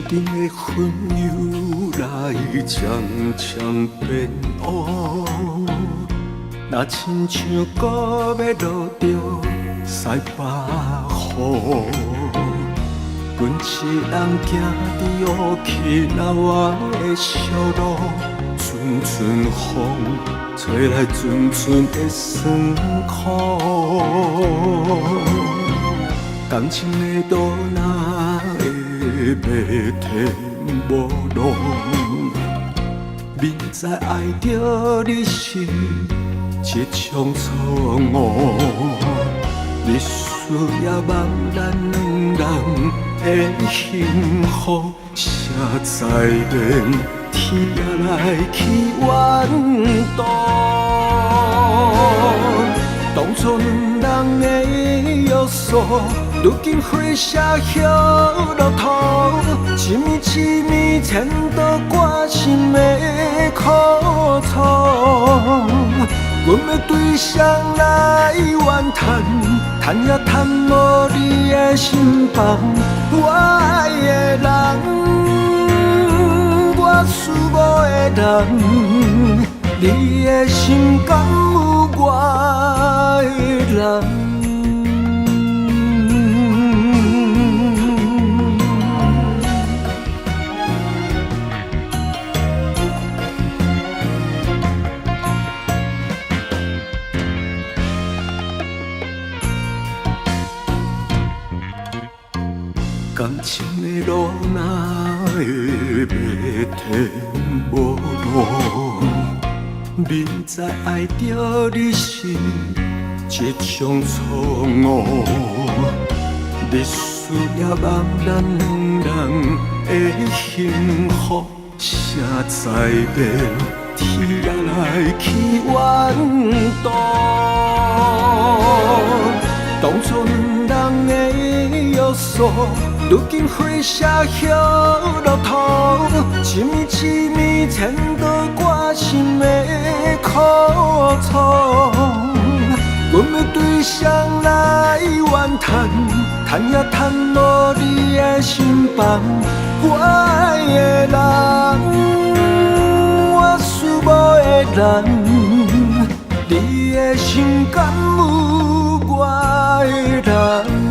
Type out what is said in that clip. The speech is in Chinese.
甜的温柔来渐渐变乌，若亲像搁要落着西北雨，阮一人行伫乌漆老瓦的小路，阵阵风吹来阵阵的酸苦，感情的路哪会要天无路？明知爱着你是一场错误，你需要望咱两人的幸福，谁知免天也来去怨妒。当初两人的约束，如今花谢叶落土，一暝一暝牵到我心的苦楚。阮要对谁来怨叹？叹也叹无你的心房。我爱的人，我思慕的人，你的心敢有我的人？感情的路哪会要天无路？明知爱着你是一场错误，你需要望咱两人的幸福，谁知免天也来去怨妒？当初两人的约束，如今花谢叶落土，一暝一暝牵到我心的苦楚。阮要对谁来怨叹？叹也叹无你的心房。我爱的人，我思慕的人，你的心敢有我的人？